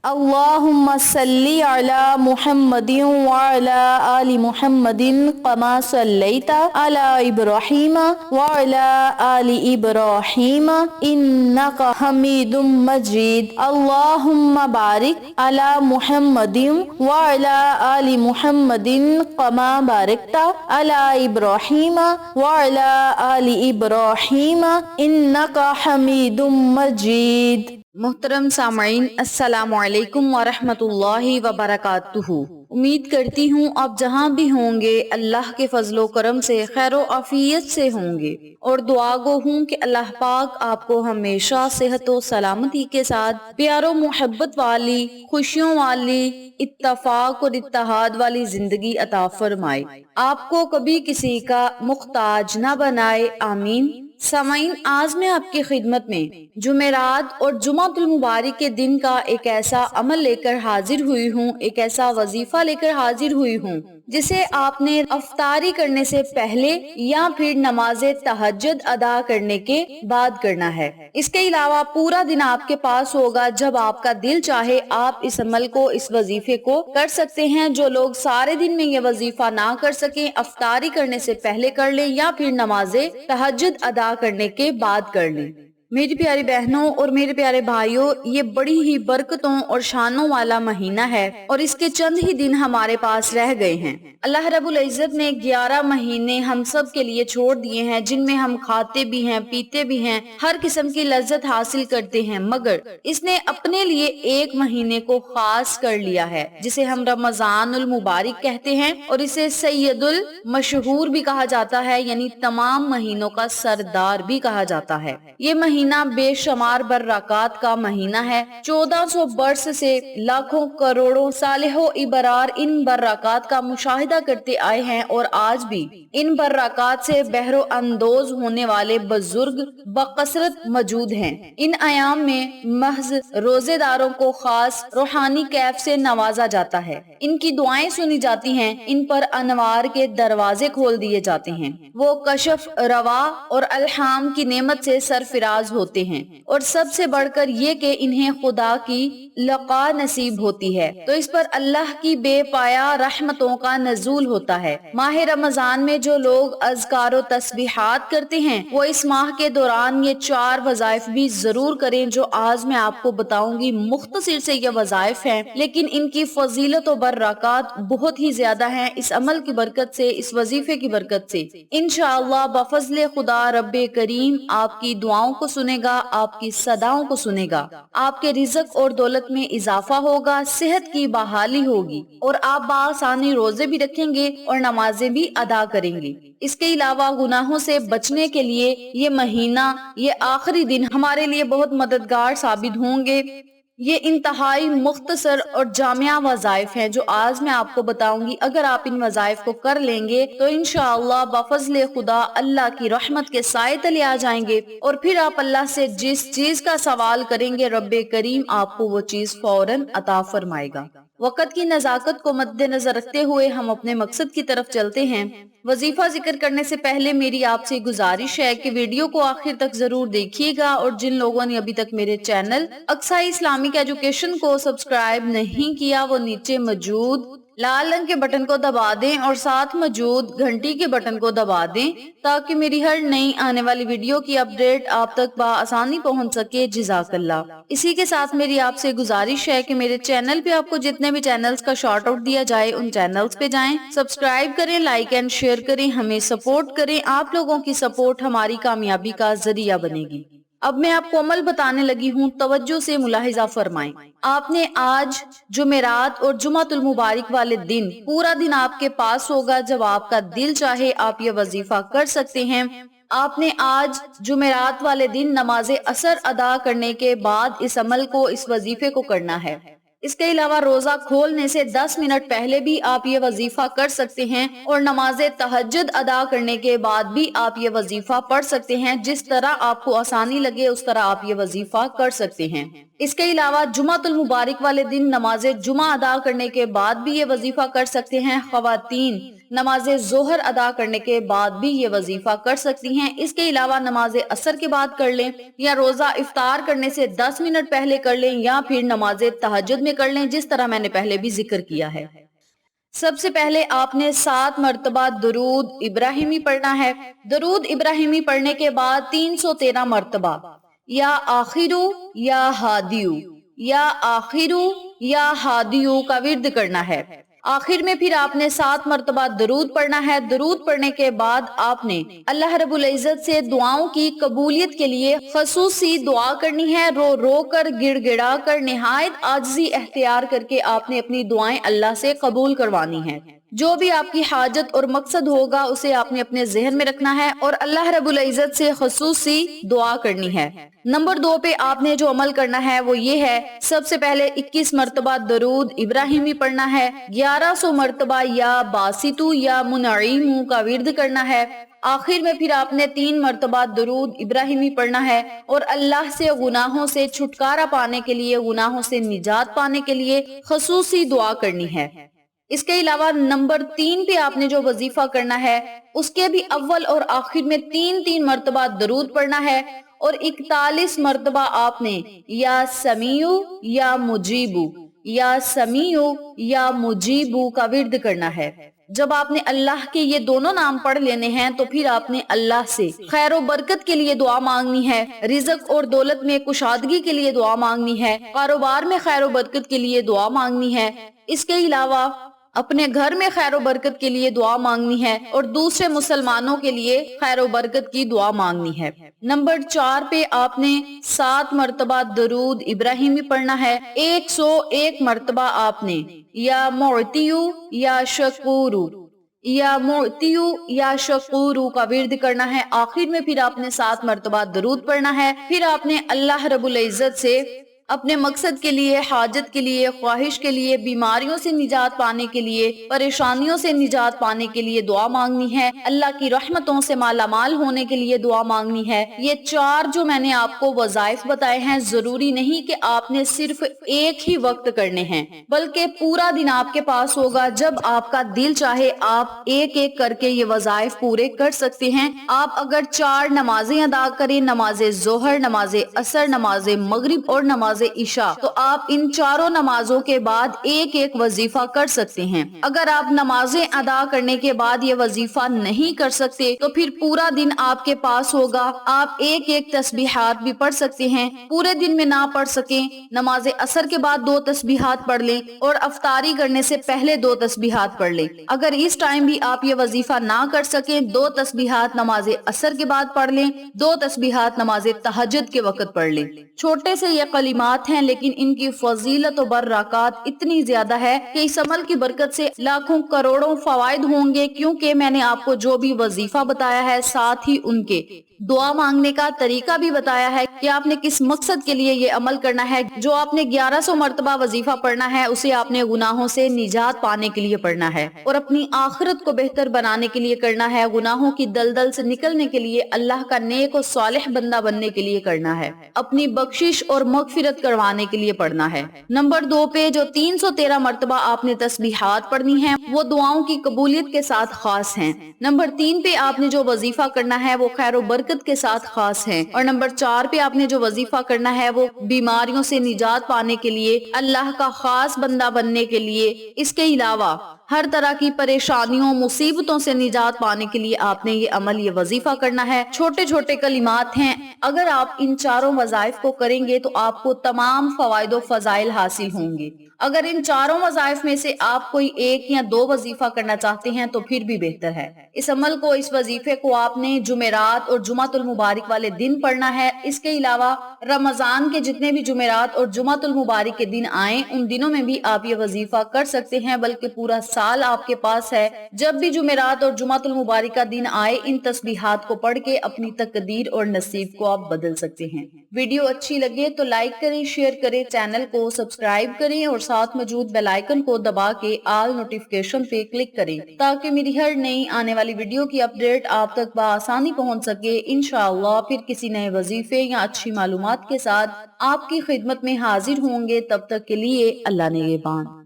اللهم صل على محمد وعلى آل محمد كما صليت على إبراهيم وعلى آل إبراهيم إنك حميد مجيد. اللهم بارك على محمد وعلى آل محمد كما باركت على إبراهيم وعلى آل إبراهيم إنك حميد مجيد. محترم سامعین، السلام علیکم ورحمۃ اللہ وبرکاتہ۔ امید کرتی ہوں آپ جہاں بھی ہوں گے اللہ کے فضل و کرم سے خیر و عافیت سے ہوں گے، اور دعا گو ہوں کہ اللہ پاک آپ کو ہمیشہ صحت و سلامتی کے ساتھ پیار و محبت والی، خوشیوں والی، اتفاق اور اتحاد والی زندگی عطا فرمائے، آپ کو کبھی کسی کا محتاج نہ بنائے، آمین۔ سامعین، آج میں آپ کی خدمت میں جمعرات اور جمعۃ المبارک کے دن کا ایک ایسا عمل لے کر حاضر ہوئی ہوں، ایک ایسا وظیفہ لے کر حاضر ہوئی ہوں جسے آپ نے افطاری کرنے سے پہلے یا پھر نماز تہجد ادا کرنے کے بعد کرنا ہے۔ اس کے علاوہ پورا دن آپ کے پاس ہوگا، جب آپ کا دل چاہے آپ اس عمل کو، اس وظیفے کو کر سکتے ہیں۔ جو لوگ سارے دن میں یہ وظیفہ نہ کر سکیں، افطاری کرنے سے پہلے کر لیں یا پھر نماز تہجد ادا کرنے کے بعد کر لیں۔ میری پیاری بہنوں اور میرے پیارے بھائیوں، یہ بڑی ہی برکتوں اور شانوں والا مہینہ ہے، اور اس کے چند ہی دن ہمارے پاس رہ گئے ہیں۔ اللہ رب العزت نے 11 مہینے ہم سب کے لیے چھوڑ دیے ہیں، جن میں ہم کھاتے بھی ہیں، پیتے بھی ہیں، ہر قسم کی لذت حاصل کرتے ہیں، مگر اس نے اپنے لیے ایک مہینے کو خاص کر لیا ہے، جسے ہم رمضان المبارک کہتے ہیں، اور اسے سید المشہور بھی کہا جاتا ہے، یعنی تمام مہینوں کا سردار بھی کہا جاتا ہے۔ یہ مہینہ بے شمار برکات کا مہینہ ہے۔ 1400 برس سے لاکھوں کروڑوں صالح و ابرار ان برکات کا مشاہدہ کرتے آئے ہیں، اور آج بھی ان برکات سے بہر و اندوز ہونے والے بزرگ بکثرت موجود ہیں۔ ان ایام میں محض روزے داروں کو خاص روحانی کیف سے نوازا جاتا ہے، ان کی دعائیں سنی جاتی ہیں، ان پر انوار کے دروازے کھول دیے جاتے ہیں، وہ کشف روا اور الہام کی نعمت سے سرفراز ہوتے ہیں، اور سب سے بڑھ کر یہ کہ انہیں خدا کی لقا نصیب ہوتی ہے، تو اس پر اللہ کی بے پایا رحمتوں کا نزول ہوتا ہے۔ ماہ رمضان میں جو لوگ اذکار و تسبیحات کرتے ہیں، وہ اس ماہ کے دوران یہ 4 وظائف بھی ضرور کریں جو آج میں آپ کو بتاؤں گی۔ مختصر سے یہ وظائف ہیں، لیکن ان کی فضیلت و برکات بہت ہی زیادہ ہیں، اس عمل کی برکت سے، اس وظیفے کی برکت سے۔ انشاءاللہ بفضل خدا رب کریم آپ کی دعاؤں کو سنے گا، آپ کی صداؤں کو سنے گا، آپ کے رزق اور دولت میں اضافہ ہوگا، صحت کی بحالی ہوگی، اور آپ بآسانی روزے بھی رکھیں گے اور نمازیں بھی ادا کریں گے۔ اس کے علاوہ گناہوں سے بچنے کے لیے یہ مہینہ، یہ آخری دن ہمارے لیے بہت مددگار ثابت ہوں گے۔ یہ انتہائی مختصر اور جامع وظائف ہیں جو آج میں آپ کو بتاؤں گی۔ اگر آپ ان وظائف کو کر لیں گے تو انشاءاللہ بفضل خدا اللہ کی رحمت کے سائے تلے آ جائیں گے، اور پھر آپ اللہ سے جس چیز کا سوال کریں گے رب کریم آپ کو وہ چیز فوراً عطا فرمائے گا۔ وقت کی نزاکت کو مد نظر رکھتے ہوئے ہم اپنے مقصد کی طرف چلتے ہیں۔ وظیفہ ذکر کرنے سے پہلے میری آپ سے گزارش ہے کہ ویڈیو کو آخر تک ضرور دیکھیے گا، اور جن لوگوں نے ابھی تک میرے چینل اقصی اسلامک ایجوکیشن کو سبسکرائب نہیں کیا، وہ نیچے موجود لال رنگ کے بٹن کو دبا دیں اور ساتھ موجود گھنٹی کے بٹن کو دبا دیں، تاکہ میری ہر نئی آنے والی ویڈیو کی اپڈیٹ آپ تک بآسانی پہنچ سکے۔ جزاک اللہ۔ اسی کے ساتھ میری آپ سے گزارش ہے کہ میرے چینل پہ آپ کو جتنے بھی چینلز کا شارٹ آؤٹ دیا جائے ان چینلز پہ جائیں، سبسکرائب کریں، لائک اینڈ شیئر کریں، ہمیں سپورٹ کریں۔ آپ لوگوں کی سپورٹ ہماری کامیابی کا ذریعہ بنے گی۔ اب میں آپ کو عمل بتانے لگی ہوں، توجہ سے ملاحظہ فرمائیں۔ آپ نے آج جمعرات اور جمعۃ المبارک والے دن پورا دن آپ کے پاس ہوگا، جب آپ کا دل چاہے آپ یہ وظیفہ کر سکتے ہیں۔ آپ نے آج جمعرات والے دن نماز عصر ادا کرنے کے بعد اس عمل کو، اس وظیفے کو کرنا ہے۔ اس کے علاوہ روزہ کھولنے سے 10 منٹ پہلے بھی آپ یہ وظیفہ کر سکتے ہیں، اور نماز تہجد ادا کرنے کے بعد بھی آپ یہ وظیفہ پڑھ سکتے ہیں۔ جس طرح آپ کو آسانی لگے اس طرح آپ یہ وظیفہ کر سکتے ہیں۔ اس کے علاوہ جمعۃ المبارک والے دن نماز جمعہ ادا کرنے کے بعد بھی یہ وظیفہ کر سکتے ہیں۔ خواتین نماز ظہر ادا کرنے کے بعد بھی یہ وظیفہ کر سکتی ہیں۔ اس کے علاوہ نماز عصر کے بعد کر لیں، یا روزہ افطار کرنے سے 10 منٹ پہلے کر لیں، یا پھر نماز تہجد میں کر لیں، جس طرح میں نے پہلے بھی ذکر کیا ہے۔ سب سے پہلے آپ نے 7 مرتبہ درود ابراہیمی پڑھنا ہے۔ درود ابراہیمی پڑھنے کے بعد 313 مرتبہ یا آخرو یا ہادیو یا آخرو یا ہادیو کا ورد کرنا ہے۔ آخر میں پھر آپ نے 7 مرتبہ درود پڑھنا ہے۔ درود پڑھنے کے بعد آپ نے اللہ رب العزت سے دعاؤں کی قبولیت کے لیے خصوصی دعا کرنی ہے۔ رو رو کر، گڑ گڑا کر، نہایت عاجزی اختیار کر کے آپ نے اپنی دعائیں اللہ سے قبول کروانی ہیں۔ جو بھی آپ کی حاجت اور مقصد ہوگا اسے آپ نے اپنے ذہن میں رکھنا ہے اور اللہ رب العزت سے خصوصی دعا کرنی ہے۔ نمبر 2 پہ آپ نے جو عمل کرنا ہے وہ یہ ہے، سب سے پہلے 21 مرتبہ درود ابراہیمی پڑھنا ہے، 1100 مرتبہ یا باسطو یا منعیمو کا ورد کرنا ہے۔ آخر میں پھر آپ نے 3 مرتبہ درود ابراہیمی پڑھنا ہے اور اللہ سے گناہوں سے چھٹکارا پانے کے لیے، گناہوں سے نجات پانے کے لیے خصوصی دعا کرنی ہے۔ اس کے علاوہ نمبر 3 پہ آپ نے جو وظیفہ کرنا ہے اس کے بھی اول اور آخر میں 3 مرتبہ درود پڑھنا ہے اور 41 مرتبہ آپ نے یا سمیعو یا مجیبو یا سمیعو یا مجیبو کا ورد کرنا ہے۔ جب آپ نے اللہ کے یہ دونوں نام پڑھ لینے ہیں تو پھر آپ نے اللہ سے خیر و برکت کے لیے دعا مانگنی ہے، رزق اور دولت میں کشادگی کے لیے دعا مانگنی ہے، کاروبار میں خیر و برکت کے لیے دعا مانگنی ہے۔ اس کے علاوہ اپنے گھر میں خیر و برکت کے لیے دعا مانگنی ہے اور دوسرے مسلمانوں کے لیے خیر و برکت کی دعا مانگنی ہے۔ نمبر 4 پہ آپ نے 7 مرتبہ درود ابراہیمی پڑھنا ہے۔ 101 مرتبہ آپ نے یا معتیو یا شکورو یا معتیو یا شکورو کا ورد کرنا ہے۔ آخر میں پھر آپ نے 7 مرتبہ درود پڑھنا ہے۔ پھر آپ نے اللہ رب العزت سے اپنے مقصد کے لیے، حاجت کے لیے، خواہش کے لیے، بیماریوں سے نجات پانے کے لیے، پریشانیوں سے نجات پانے کے لیے دعا مانگنی ہے، اللہ کی رحمتوں سے مالا مال ہونے کے لیے دعا مانگنی ہے۔ یہ 4 جو میں نے آپ کو وظائف بتائے ہیں، ضروری نہیں کہ آپ نے صرف ایک ہی وقت کرنے ہیں، بلکہ پورا دن آپ کے پاس ہوگا۔ جب آپ کا دل چاہے آپ ایک ایک کر کے یہ وظائف پورے کر سکتے ہیں۔ آپ اگر 4 نمازیں ادا کریں، نماز ظہر، نماز عصر، نماز مغرب اور نماز عشاء، تو آپ ان 4 نمازوں کے بعد ایک ایک وظیفہ کر سکتے ہیں۔ اگر آپ نمازیں ادا کرنے کے بعد یہ وظیفہ نہیں کر سکتے تو پھر پورا دن آپ کے پاس ہوگا۔ آپ ایک ایک تسبیحات بھی پڑھ سکتے ہیں۔ پورے دن میں نہ پڑھ سکیں، نماز عصر کے بعد 2 تسبیحات پڑھ لیں اور افطاری کرنے سے پہلے 2 تسبیحات پڑھ لیں۔ اگر اس ٹائم بھی آپ یہ وظیفہ نہ کر سکیں، 2 تسبیحات نماز عصر کے بعد پڑھ لیں، 2 تسبیحات نماز تہجد کے وقت پڑھ لیں۔ چھوٹے سے یہ کلمات ہیں لیکن ان کی فضیلت و برکات اتنی زیادہ ہے کہ اس عمل کی برکت سے لاکھوں کروڑوں فوائد ہوں گے، کیونکہ میں نے آپ کو جو بھی وظیفہ بتایا ہے ساتھ ہی ان کے دعا مانگنے کا طریقہ بھی بتایا ہے کہ آپ نے کس مقصد کے لیے یہ عمل کرنا ہے۔ جو آپ نے 1100 مرتبہ وظیفہ پڑھنا ہے اسے آپ نے گناہوں سے نجات پانے کے لیے پڑھنا ہے اور اپنی آخرت کو بہتر بنانے کے لیے کرنا ہے، گناہوں کی دلدل سے نکلنے کے لیے، اللہ کا نیک و صالح بندہ بننے کے لیے کرنا ہے، اپنی بخشش اور مغفرت کروانے کے لیے پڑھنا ہے۔ نمبر 2 پہ جو 313 مرتبہ آپ نے تسبیحات پڑھنی ہیں وہ دعاؤں کی قبولیت کے ساتھ خاص ہیں۔ نمبر 3 پہ آپ نے جو وظیفہ کرنا ہے وہ خیر و برکت کے ساتھ خاص ہیں، اور نمبر 4 پہ آپ نے جو وظیفہ کرنا ہے وہ بیماریوں سے نجات پانے کے لیے، اللہ کا خاص بندہ بننے کے لیے، اس کے علاوہ ہر طرح کی پریشانیوں، مصیبتوں سے نجات پانے کے لیے آپ نے یہ عمل، یہ وظیفہ کرنا ہے۔ چھوٹے چھوٹے کلمات ہیں، اگر آپ ان 4 وظائف کو کریں گے تو آپ کو تمام فوائد و فضائل حاصل ہوں گے۔ اگر ان 4 وظائف میں سے آپ کوئی 1 یا 2 وظیفہ کرنا چاہتے ہیں تو پھر بھی بہتر ہے۔ اس عمل کو، اس وظیفے کو آپ نے جمعرات اور جمعۃ المبارک والے دن پڑھنا ہے۔ اس کے علاوہ رمضان کے جتنے بھی جمعرات اور جمعۃ المبارک کے دن آئیں ان دنوں میں بھی آپ یہ وظیفہ کر سکتے ہیں، بلکہ پورا سال آپ کے پاس ہے، جب بھی جمعرات اور جمعۃ المبارکہ دن آئے ان تسبیحات کو پڑھ کے اپنی تقدیر اور نصیب کو آپ بدل سکتے ہیں۔ ویڈیو اچھی لگے تو لائک کریں، شیئر کریں، چینل کو سبسکرائب کریں اور ساتھ موجود بیل آئیکن کو دبا کے آل نوٹیفیکیشن پہ کلک کریں تاکہ میری ہر نئی آنے والی ویڈیو کی اپڈیٹ آپ تک بآسانی پہنچ سکے۔ انشاءاللہ پھر کسی نئے وظیفے یا اچھی معلومات کے ساتھ آپ کی خدمت میں حاضر ہوں گے، تب تک کے لیے اللہ نگہبان۔